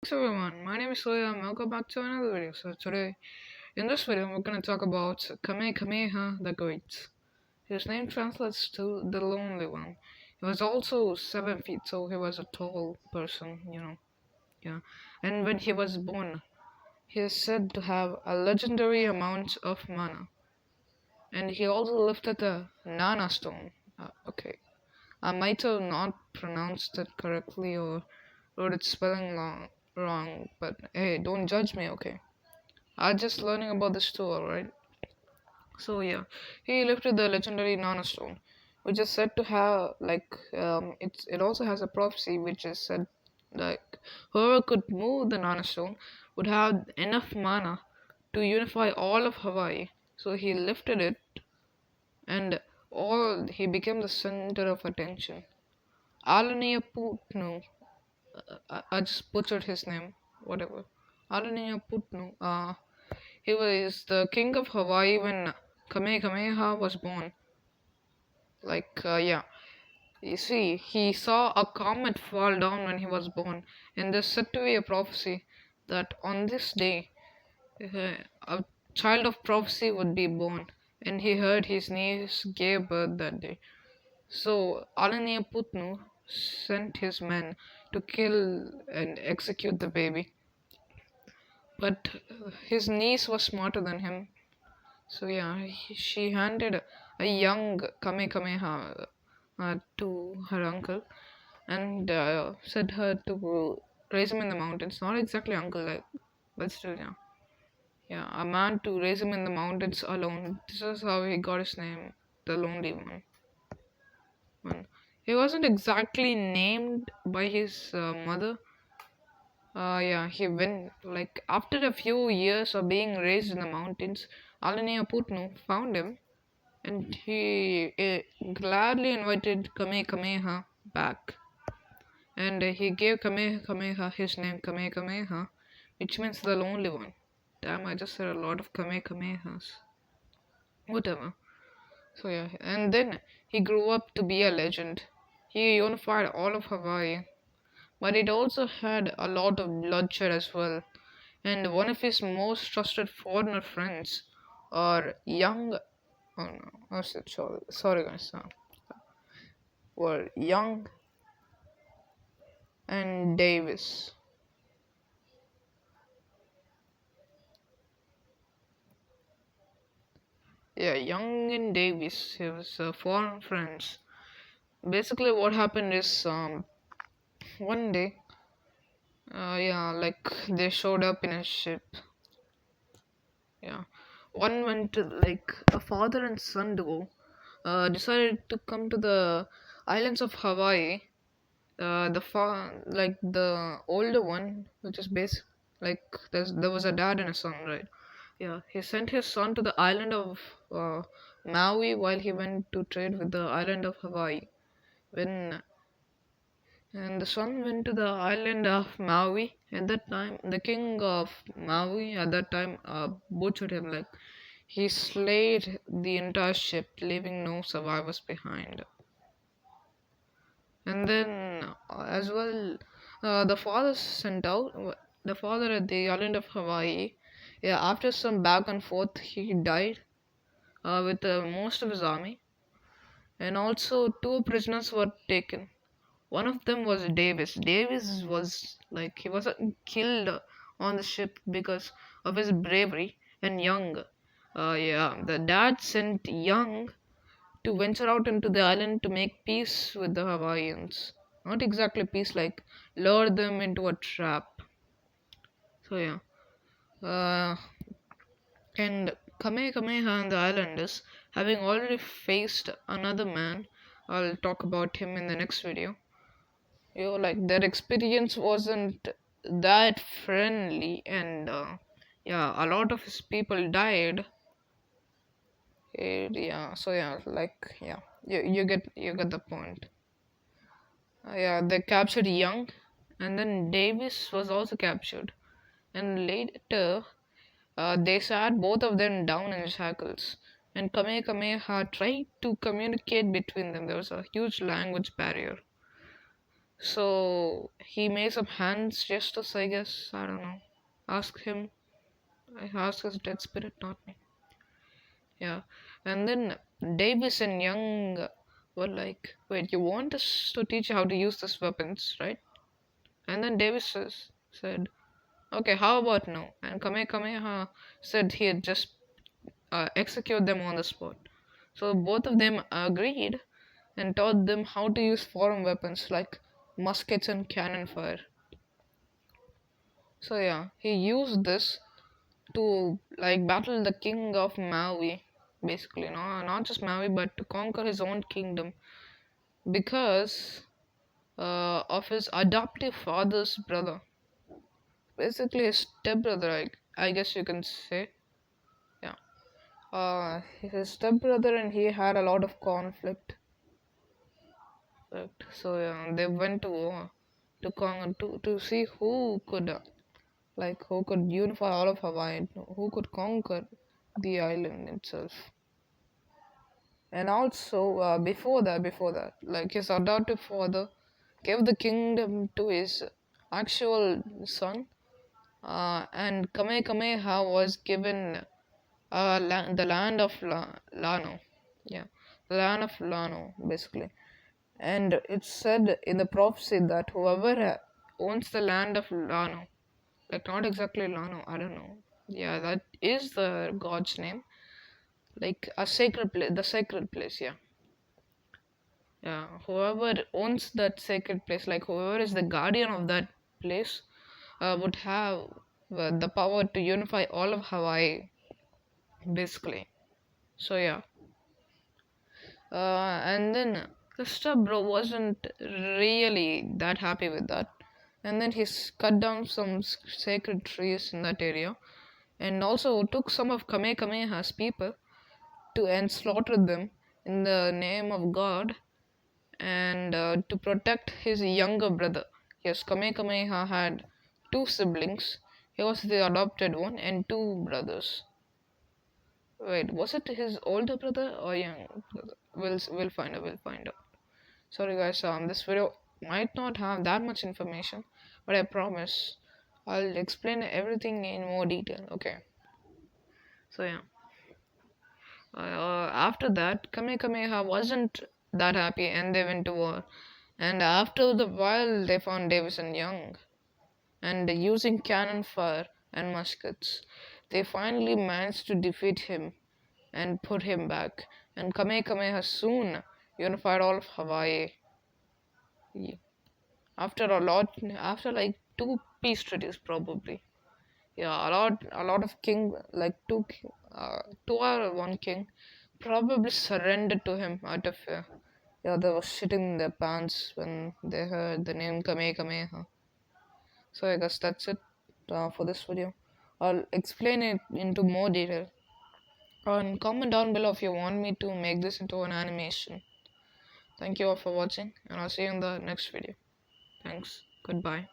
Thanks everyone, my name is Soya and welcome back to another video. So today, in this video, we're going to talk about Kamehameha the Great. His name translates to the Lonely One. He was also 7 feet, so he was a tall person. Yeah. And when he was born, he is said to have a legendary amount of mana. And he also lifted the Nana Stone. Okay. I might have not pronounced it correctly or wrote its spelling wrong, but hey, don't judge me, okay? I'm just learning about this too, alright? So yeah, he lifted the legendary Nana Stone, which is said to have it also has a prophecy which is said like whoever could move the Nana Stone would have enough mana to unify all of Hawaii. So he lifted it, and all he became the center of attention. Alania Putnu, I just butchered his name, whatever. Alania Putnu, he was the king of Hawaii when Kamehameha was born. Yeah. You see, he saw a comet fall down when he was born, and there's said to be a prophecy that on this day, a child of prophecy would be born, and he heard his niece gave birth that day. So Alania Putnu sent his men to kill and execute the baby. But his niece was smarter than him. So yeah, she handed a young Kamehameha to her uncle and said her to raise him in the mountains. Not exactly uncle, like, but still, yeah. Yeah, a man to raise him in the mountains alone. This is how he got his name, the Lonely One. He wasn't exactly named by his mother. Yeah, he went like after a few years of being raised in the mountains, Alania Putnu found him and he gladly invited Kamehameha back. And he gave Kamehameha his name Kamehameha, which means the lonely one. Damn, I just said a lot of Kamehamehas. Whatever. So yeah, and then he grew up to be a legend. He unified all of Hawaii, but it also had a lot of bloodshed as well. And one of his most trusted foreigner friends, or young, oh no, I said sorry guys, were Young and Davis. Yeah, Young and Davis, his foreign friends. Basically, what happened is one day, yeah, like they showed up in a ship. Yeah, one went to like a father and son duo. Decided to come to the islands of Hawaii. Like the older one, which is basic, like there was a dad and a son, right? Yeah, he sent his son to the island of Maui while he went to trade with the island of Hawaii. When and the son went to the island of Maui. At that time, the king of Maui at that time butchered him. Like he slayed the entire ship, leaving no survivors behind. And then, as well, the father sent out the father at the island of Hawaii. Yeah, after some back and forth, he died with most of his army, and also two prisoners were taken. One of them was Davis. Davis was like he wasn't killed on the ship because of his bravery, and Young. Yeah, the dad sent Young to venture out into the island to make peace with the Hawaiians. Not exactly peace, like lure them into a trap. So yeah. Uh, and Kamehameha and the islanders, having already faced another man, I'll talk about him in the next video. Like their experience wasn't that friendly, and yeah, a lot of his people died. Yeah, so yeah, like yeah, you get the point. Yeah, they captured Young, and then Davis was also captured. And later, they sat both of them down in shackles. And Kamehameha tried to communicate between them. There was a huge language barrier. So he made some hands gestures, I guess. I don't know. Ask him. I asked his dead spirit, not me. Yeah. And then Davis and Young were like, wait, you want us to teach you how to use these weapons, right? And then Davis said, okay, how about no? And Kamehameha said he'd just execute them on the spot. So both of them agreed and taught them how to use foreign weapons like muskets and cannon fire. So yeah, he used this to like battle the king of Maui, basically. No, not just Maui, but to conquer his own kingdom because of his adoptive father's brother, basically his stepbrother. I guess you can say, yeah. His stepbrother and he had a lot of conflict. So yeah, they went to war to conquer to see who could who could unify all of Hawaii, who could conquer the island itself. And also before that, like his adoptive father gave the kingdom to his actual son, and Kamehameha was given the land of Lano. Yeah, the land of Lano, basically. And it's said in the prophecy that whoever owns the land of Lano, like not exactly Lano, I don't know. Yeah, that is the god's name, like a sacred place, the sacred place. Yeah, yeah. Whoever owns that sacred place, like whoever is the guardian of that place, would have the power to unify all of Hawaii, basically. So yeah, and then Krista bro wasn't really that happy with that, and then cut down some sacred trees in that area, and also took some of Kamehameha's people to and slaughtered them in the name of God and to protect his younger brother. Yes, Kamehameha had two siblings. He was the adopted one and two brothers. Wait, was it his older brother or young brother? We'll find out. We'll find out. Sorry guys, this video might not have that much information, but I promise I'll explain everything in more detail. Okay. So yeah. After that, Kamehameha wasn't that happy and they went to war. And after the while, they found Davison young. And using cannon fire and muskets, they finally managed to defeat him and put him back. And Kamehameha soon unified all of Hawaii. After like two peace treaties, probably. Yeah, a lot of king, like two or one king, probably surrendered to him out of fear. Yeah, they were shitting their pants when they heard the name Kamehameha. So I guess that's it for this video. I'll explain it into more detail. And comment down below if you want me to make this into an animation. Thank you all for watching, and I'll see you in the next video. Thanks. Goodbye.